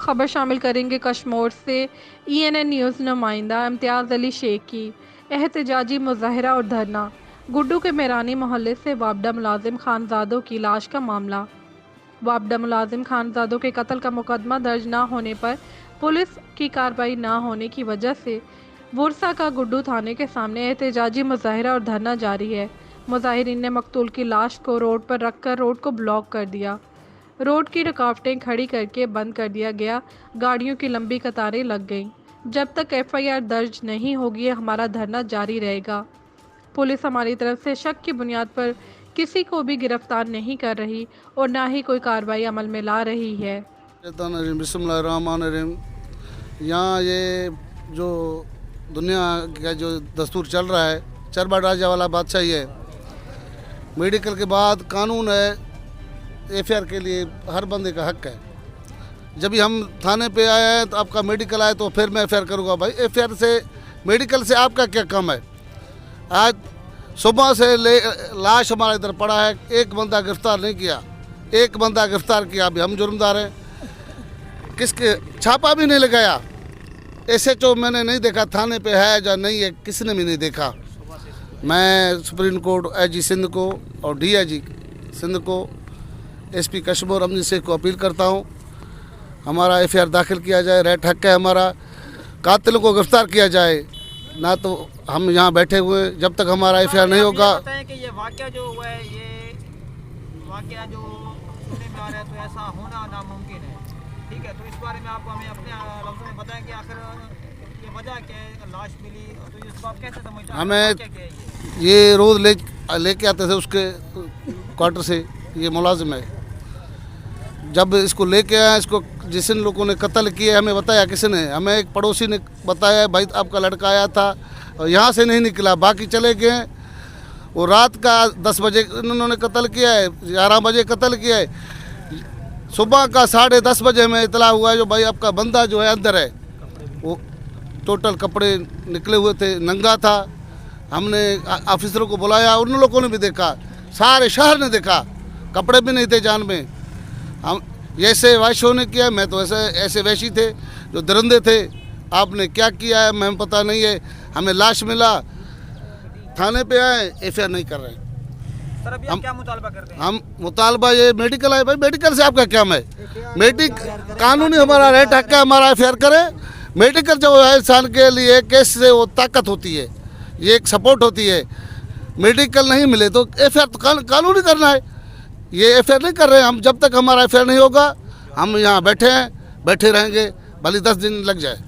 खबर शामिल करेंगे कश्मीर से। ENN न्यूज़ नुमाइंदा इम्तियाज़ अली शेख की एहतजाजी मुजाहरा और धरना। गुड्डू के मेरानी मोहल्ले से वापडा मुलाजिम खानजादों की लाश का मामला। वापडा मुलाजिम खानजादों के कत्ल का मुकदमा दर्ज न होने पर पुलिस की कार्रवाई न होने की वजह से वुरसा का गुड्डू थाने के सामने एहतजाजी मुजाहरा और धरना जारी है। मुजाहिरीन ने मकतूल की लाश को रोड पर रखकर रोड को ब्लॉक कर दिया। रोड की रुकावटें खड़ी करके बंद कर दिया गया। गाड़ियों की लंबी कतारें लग गईं। जब तक FIR दर्ज नहीं होगी हमारा धरना जारी रहेगा। पुलिस हमारी तरफ से शक की बुनियाद पर किसी को भी गिरफ्तार नहीं कर रही और ना ही कोई कार्रवाई अमल में ला रही है। बिस्मिल्लाहिर्रहमानिर्रहीम। यहाँ ये जो दुनिया का जो दस्तूर चल रहा है, चरबा राजा वाला बादशाही है। मेडिकल के बाद कानून है, FIR के लिए हर बंदे का हक है। जब भी हम थाने पे आए हैं तो आपका मेडिकल आए तो फिर मैं FIR करूँगा। भाई FIR से मेडिकल से आपका क्या काम है? आज सुबह से लाश हमारे इधर पड़ा है, एक बंदा गिरफ्तार नहीं किया। एक बंदा गिरफ्तार किया, अभी हम जुर्मदार हैं। किसके छापा भी नहीं लगाया। SHO मैंने नहीं देखा थाने पे है या नहीं है, किसी ने भी नहीं देखा। मैं सुप्रीम कोर्ट IG सिंध को और DIG सिंध को, SP कश्मीर अमजद शेख को अपील करता हूँ, हमारा FIR दाखिल किया जाए। रेट हक है हमारा, कातिलों को गिरफ्तार किया जाए। ना तो हम यहाँ बैठे हुए जब तक हमारा FIR नहीं होगा। कि ये वाक़या जो हुआ है, ये वाक़या जो सुनने में आ रहा है तो ऐसा होना नामुमकिन है। ठीक है, तो इस बारे में आप हमें अपने लफ्ज़ों में बताएं कि आखिर ये वजह क्या है, लाश मिली तो इसको आप कैसे समझते हैं? हमें ये रोज़ लेके आते थे उसके क्वार्टर से, ये मुलाजिम है। जब इसको लेके आया, इसको जिन लोगों ने कत्ल किया हमें बताया किसी ने, हमें एक पड़ोसी ने बताया, भाई आपका लड़का आया था और यहाँ से नहीं निकला, बाकी चले गए। वो रात का 10 बजे इन्होंने कत्ल किया है, 11 बजे कत्ल किया है। सुबह का 10:30 बजे हमें इतला हुआ है जो भाई आपका बंदा जो है अंदर है। वो टोटल कपड़े निकले हुए थे, नंगा था। हमने ऑफिसरों को बुलाया, उन लोगों ने भी देखा, सारे शहर ने देखा, कपड़े भी नहीं थे जान में। हम जैसे वैश्यों ने किया, मैं तो ऐसे वैशी थे जो दरिंदे थे। आपने क्या किया है हमें पता नहीं है। हमें लाश मिला, थाने पे आए, FIR नहीं कर रहे हैं। सर अभी हम क्या मुतालबा करते हैं? हम मुतालबा ये मेडिकल है। भाई मेडिकल से आपका क्या है? कानूनी हमारा रेट हक है, हमारा FIR करे। मेडिकल जो है इंसान के लिए केस से वो ताकत होती है, ये एक सपोर्ट होती है। मेडिकल नहीं मिले तो FIR तो कानूनी करना है। ये FIR नहीं कर रहे हैं हम। जब तक हमारा FIR नहीं होगा हम यहाँ बैठे हैं, बैठे रहेंगे, भले 10 दिन लग जाए।